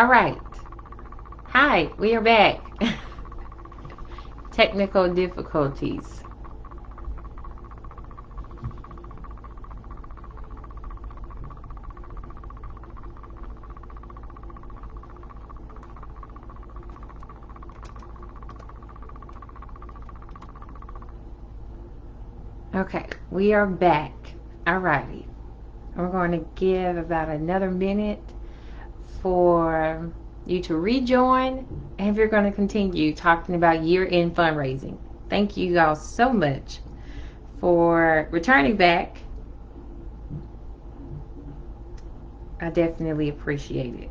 All right. Hi, we are back. Technical difficulties. Okay, we are back. All righty. We're going to give about another minute for you to rejoin, and we're going to continue talking about year-end fundraising. Thank you all so much for returning back. I definitely appreciate it.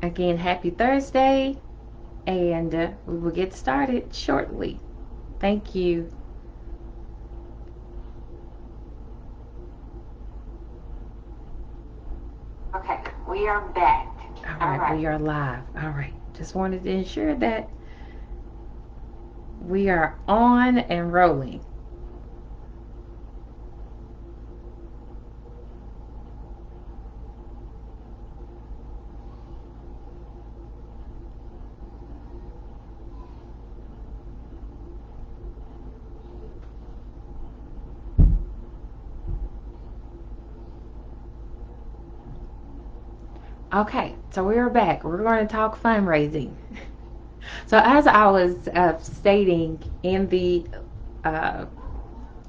Again, happy Thursday, and we will get started shortly. Thank you. Okay, we are back. All right, we are live. All right, just wanted to ensure that we are on and rolling. Okay, so we are back. We're going to talk fundraising. So, as I was stating in the uh,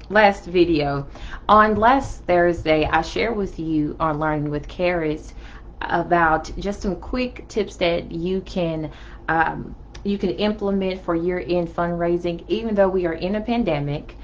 last video, on last Thursday, I shared with you on Learning with Karis about just some quick tips that you can implement for year-end fundraising. Even though we are in a pandemic,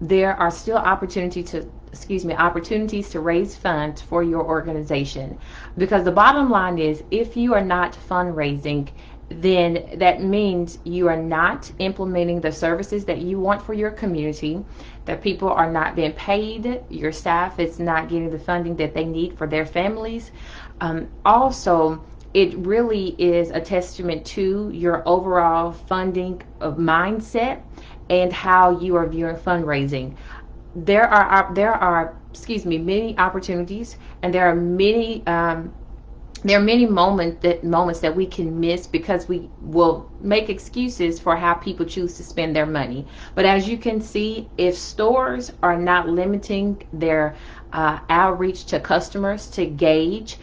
there are still opportunities to raise funds for your organization, because the bottom line is, if you are not fundraising, then that means you are not implementing the services that you want for your community, that people are not being paid, your staff is not getting the funding that they need for their families. Also, it really is a testament to your overall funding of mindset and how you are viewing fundraising. There are many opportunities, and there are many moments that we can miss because we will make excuses for how people choose to spend their money. But as you can see, if stores are not limiting their outreach to customers to gauge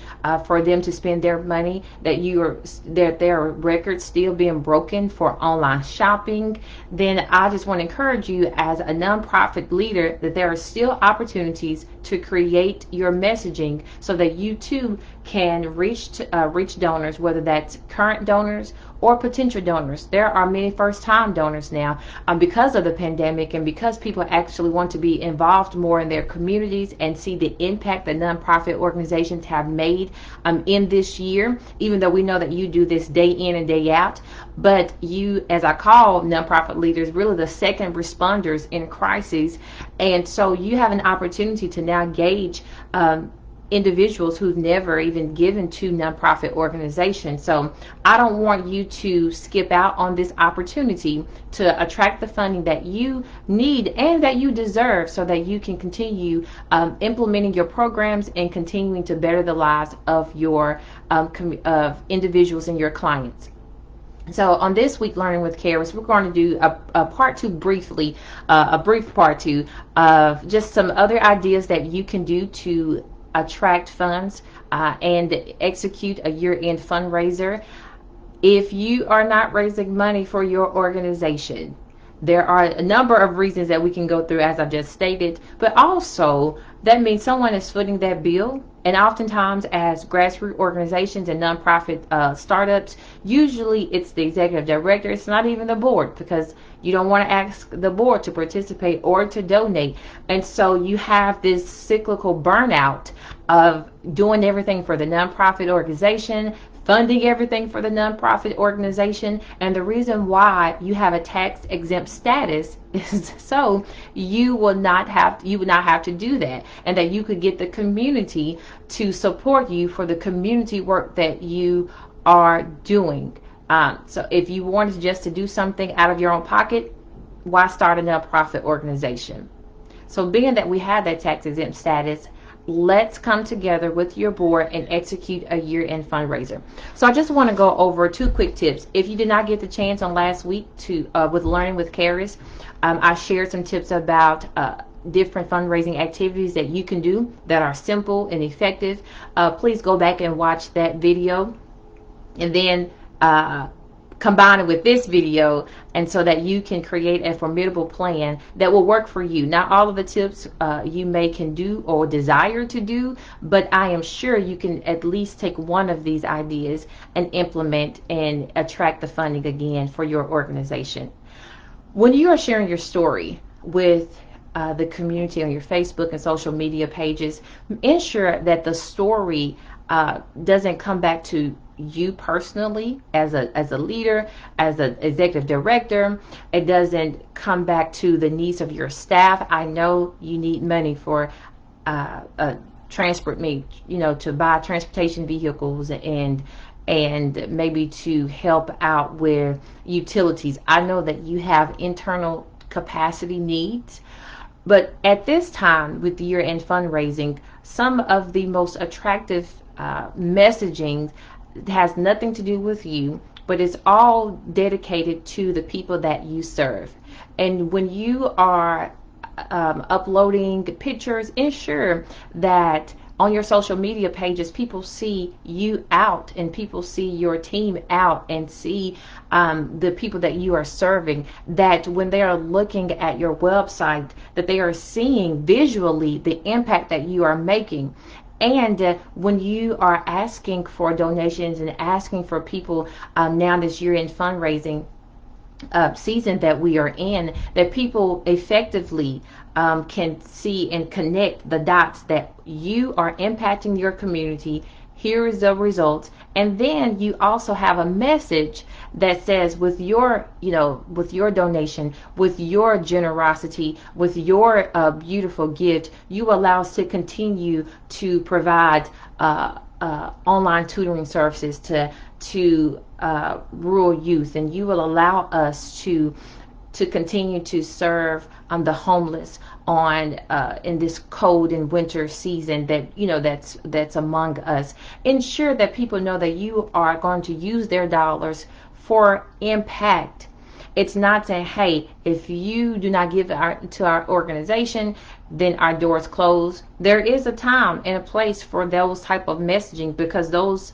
for them to spend their money, that there are records still being broken for online shopping, then I just want to encourage you as a nonprofit leader that there are still opportunities to create your messaging so that you too can reach donors, whether that's current donors or potential donors. There are many first-time donors now because of the pandemic, and because people actually want to be involved more in their communities and see the impact that nonprofit organizations have made in this year, even though we know that you do this day in and day out. But you, as I call nonprofit leaders, really the second responders in crises. And so you have an opportunity to now gauge individuals who've never even given to nonprofit organizations. So I don't want you to skip out on this opportunity to attract the funding that you need and that you deserve, so that you can continue implementing your programs and continuing to better the lives of your of individuals and your clients. So on this week, Learning with Karis, we're going to do a part two briefly, a brief part two of just some other ideas that you can do to attract funds and execute a year-end fundraiser. If you are not raising money for your organization, there are a number of reasons that we can go through, as I just stated, but also that means someone is footing that bill. And oftentimes, as grassroots organizations and nonprofit startups, usually it's the executive director. It's not even the board, because you don't want to ask the board to participate or to donate. And so you have this cyclical burnout of doing everything for the nonprofit organization, funding everything for the nonprofit organization. And the reason why you have a tax exempt status is so you would not have to do that, and that you could get the community to support you for the community work that you are doing. So if you wanted just to do something out of your own pocket, why start a nonprofit organization? So being that we have that tax exempt status, let's come together with your board and execute a year-end fundraiser. So I just want to go over 2 quick tips. If you did not get the chance on last week to with Learning with Karis, I shared some tips about different fundraising activities that you can do that are simple and effective. Please go back and watch that video, and then combine it with this video, and so that you can create a formidable plan that will work for you. Not all of the tips you may can do or desire to do, but I am sure you can at least take one of these ideas and implement and attract the funding again for your organization. When you are sharing your story with the community on your Facebook and social media pages, ensure that the story doesn't come back to you personally as a leader, as an executive director. It doesn't come back to the needs of your staff. I know you need money for transport me, to buy transportation vehicles and maybe to help out with utilities. I know that you have internal capacity needs, but at this time with year-end fundraising, some of the most attractive messaging has nothing to do with you, but it's all dedicated to the people that you serve. And when you are uploading pictures, ensure that on your social media pages people see you out, and people see your team out, and see the people that you are serving, that when they are looking at your website, that they are seeing visually the impact that you are making. And when you are asking for donations and asking for people now this year in fundraising season that we are in, that people effectively can see and connect the dots that you are impacting your community. Here is the results. And then you also have a message that says, with your donation, with your generosity, with your beautiful gift, you allow us to continue to provide online tutoring services to rural youth, and you will allow us to continue to serve the homeless on in this cold and winter season that's among us. Ensure that people know that you are going to use their dollars for impact. It's not saying, hey, if you do not give to our organization, then our doors close. There is a time and a place for those type of messaging, because those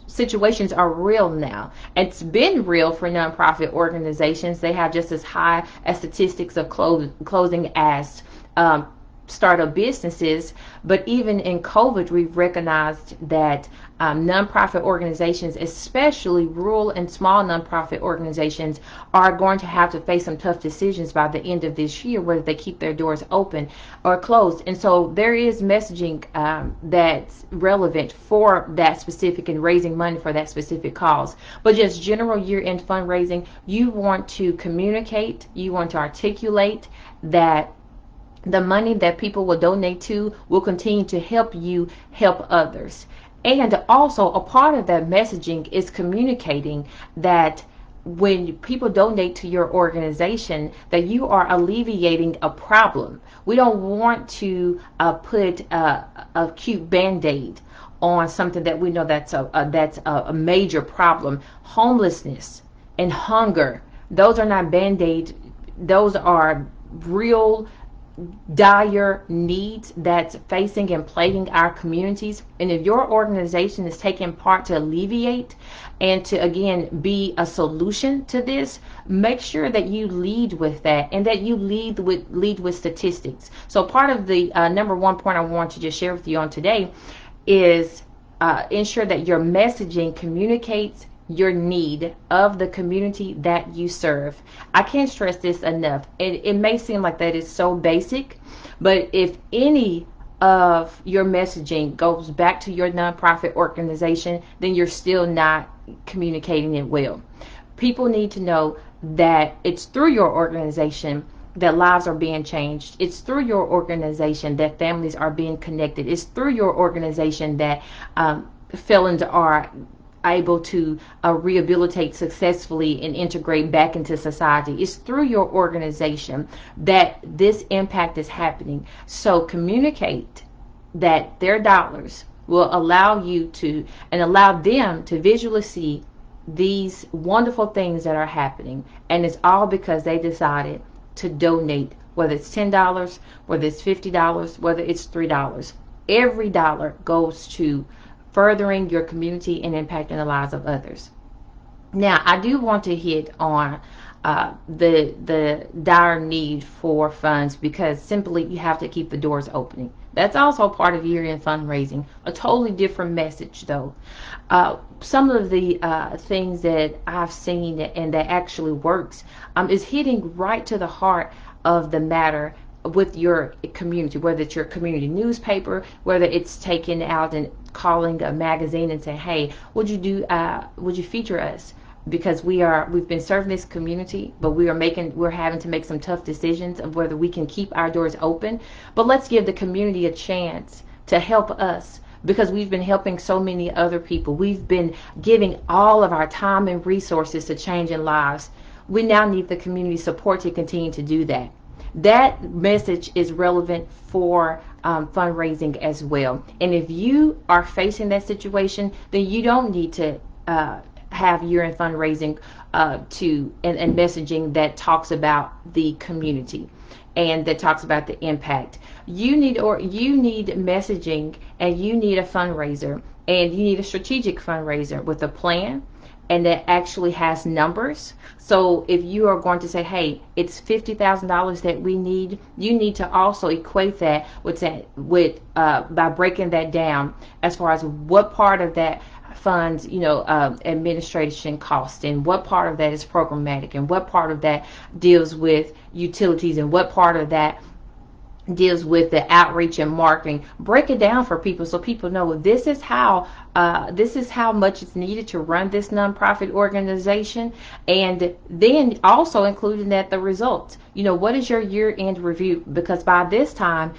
situations are real now. It's been real for nonprofit organizations. They have just as high as statistics of closing as startup businesses. But even in COVID, we've recognized that nonprofit organizations, especially rural and small nonprofit organizations, are going to have to face some tough decisions by the end of this year, whether they keep their doors open or closed. And so there is messaging that's relevant for that specific and raising money for that specific cause. But just general year-end fundraising, you want to communicate, you want to articulate that the money that people will donate to will continue to help you help others. And also, a part of that messaging is communicating that when people donate to your organization, that you are alleviating a problem. We don't want to put a cute band-aid on something that we know that's a major problem. Homelessness and hunger, those are not band-aids. Those are real dire needs that's facing and plaguing our communities. And if your organization is taking part to alleviate and to again be a solution to this, make sure that you lead with that, and that you lead with statistics. So part of the number one point I want to just share with you on today is ensure that your messaging communicates your need of the community that you serve. I can't stress this enough. It may seem like that is so basic, but if any of your messaging goes back to your nonprofit organization, then you're still not communicating it well. People need to know that it's through your organization that lives are being changed. It's through your organization that families are being connected. It's through your organization that felons are able to rehabilitate successfully and integrate back into society. It's through your organization that this impact is happening. So communicate that their dollars will allow you to, and allow them to visually see these wonderful things that are happening. And it's all because they decided to donate, whether it's $10, whether it's $50, whether it's $3. Every dollar goes to furthering your community and impacting the lives of others. Now, I do want to hit on the dire need for funds, because simply you have to keep the doors opening. That's also part of year-end fundraising. A totally different message, though. Some of the things that I've seen and that actually works is hitting right to the heart of the matter with your community, whether it's your community newspaper, whether it's taking out and calling a magazine and saying, hey, would you feature us? Because we've been serving this community, but we're having to make some tough decisions of whether we can keep our doors open. But let's give the community a chance to help us, because we've been helping so many other people. We've been giving all of our time and resources to changing lives. We now need the community support to continue to do that. That message is relevant for fundraising as well. And if you are facing that situation, then you don't need to have year-end fundraising and messaging that talks about the community and that talks about the impact. You need messaging, and you need a fundraiser, and you need a strategic fundraiser with a plan, and that actually has numbers. So if you are going to say, hey, it's $50,000 that we need, you need to also equate that with by breaking that down as far as what part of that funds, administration cost, and what part of that is programmatic, and what part of that deals with utilities, and what part of that deals with the outreach and marketing. Break it down for people so people know this is how much is needed to run this nonprofit organization, and then also including that the results. What is your year-end review? Because by this time,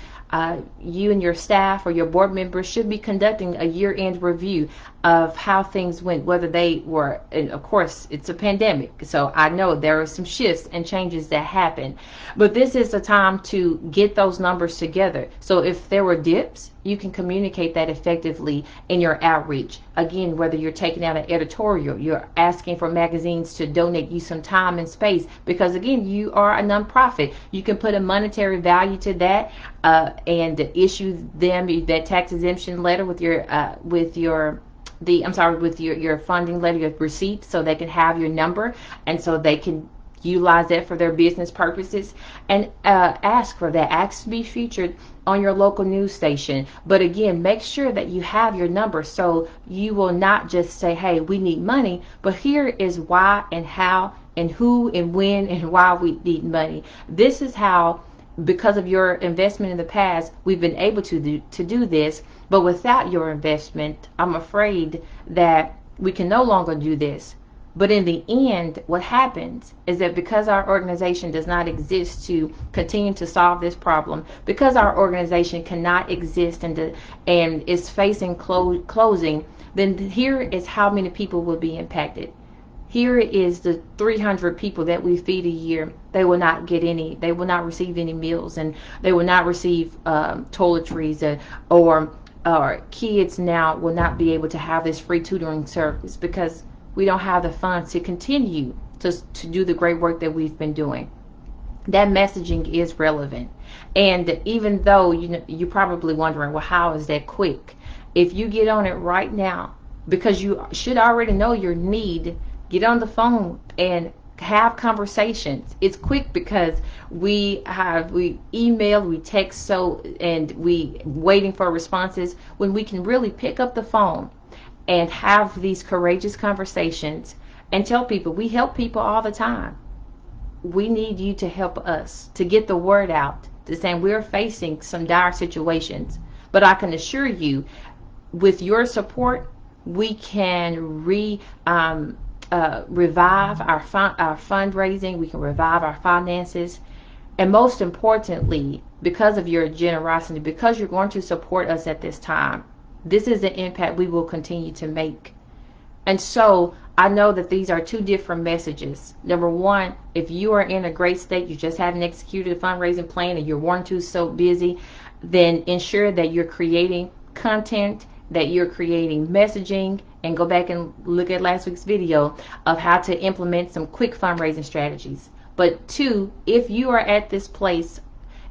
you and your staff or your board members should be conducting a year-end review of how things went, whether they were, and of course it's a pandemic, so I know there are some shifts and changes that happen, but this is the time to get those numbers together. So if there were dips, you can communicate that effectively in your outreach. Again, whether you're taking out an editorial, you're asking for magazines to donate you some time and space, because again, you are a nonprofit. You can put a monetary value to that and issue them that tax exemption letter with your funding letter, your receipt, so they can have your number, and so they can utilize that for their business purposes, and ask for that. Ask to be featured on your local news station. But again, make sure that you have your number, so you will not just say, hey, we need money, but here is why and how and who and when and why we need money. This is how, because of your investment in the past, we've been able to do this. But without your investment, I'm afraid that we can no longer do this. But in the end, what happens is that because our organization does not exist to continue to solve this problem, because our organization cannot exist and is facing closing, then here is how many people will be impacted. Here is the 300 people that we feed a year. They will not receive any meals, and they will not receive toiletries, or kids now will not be able to have this free tutoring service because we don't have the funds to continue to do the great work that we've been doing. That messaging is relevant. And even though you're probably wondering, well, how is that quick? If you get on it right now, because you should already know your need, get on the phone and have conversations. It's quick because we email, we text, and we waiting for responses, when we can really pick up the phone and have these courageous conversations and tell people, we help people all the time. We need you to help us to get the word out, to saying we're facing some dire situations. But I can assure you, with your support, we can revive our fundraising, we can revive our finances, and most importantly, because of your generosity, because you're going to support us at this time, this is the impact we will continue to make. And so I know that these are two different messages. Number one, if you are in a great state, you just haven't executed a fundraising plan and you're wanting to so busy, then ensure that you're creating content, that you're creating messaging, and go back and look at last week's video of how to implement some quick fundraising strategies. But two, if you are at this place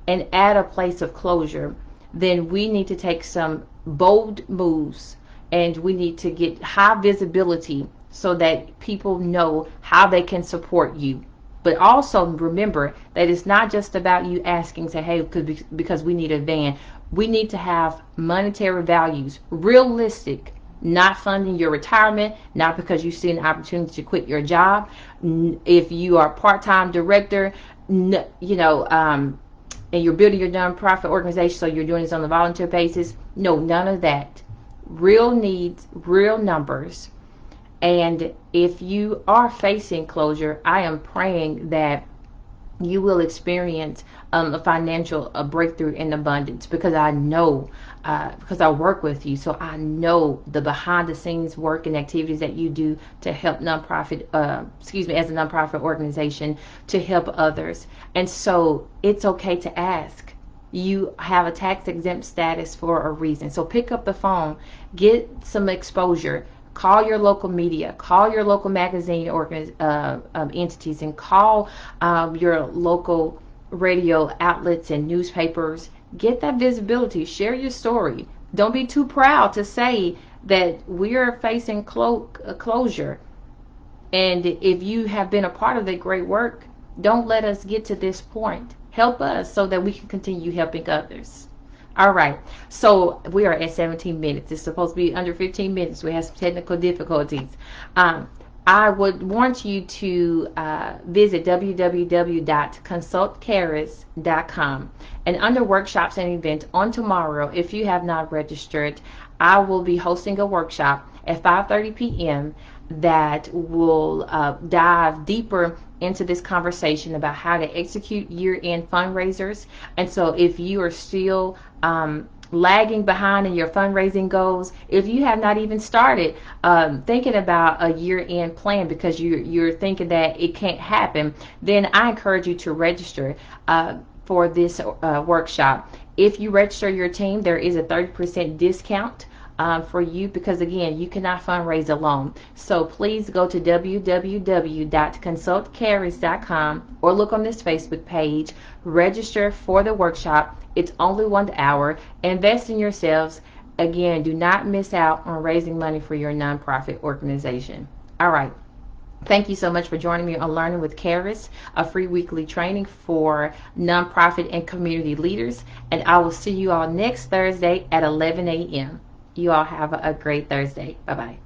and at a place of closure, then we need to take some bold moves and we need to get high visibility so that people know how they can support you. But also remember that it's not just about you asking, say, hey, because we need a van. We need to have monetary values, realistic, not funding your retirement, not because you see an opportunity to quit your job. If you are a part-time director, and you're building your nonprofit organization, so you're doing this on a volunteer basis. No, none of that. Real needs, real numbers. And if you are facing closure, I am praying that you will experience a financial breakthrough in abundance, because I know, because I work with you, so I know the behind the scenes work and activities that you do to help nonprofit, as a nonprofit organization, to help others. And so it's okay to ask. You have a tax exempt status for a reason. So pick up the phone, get some exposure. Call your local media, call your local magazine entities, and call your local radio outlets and newspapers. Get that visibility. Share your story. Don't be too proud to say that we are facing closure. And if you have been a part of that great work, don't let us get to this point. Help us so that we can continue helping others. All right, so we are at 17 minutes. It's supposed to be under 15 minutes. We have some technical difficulties. I would want you to visit www.consultcaris.com. And under workshops and events on tomorrow, if you have not registered, I will be hosting a workshop at 5:30 p.m. that will dive deeper into this conversation about how to execute year-end fundraisers. And so if you are still lagging behind in your fundraising goals, if you have not even started thinking about a year-end plan because you're thinking that it can't happen, then I encourage you to register for this workshop. If you register your team, there is a 30% discount for you, because again, you cannot fundraise alone. So please go to www.consultcaris.com or look on this Facebook page, register for the workshop. It's only 1 hour. Invest in yourselves. Again, do not miss out on raising money for your nonprofit organization. All right. Thank you so much for joining me on Learning with Caris, a free weekly training for nonprofit and community leaders. And I will see you all next Thursday at 11 a.m. You all have a great Thursday. Bye-bye.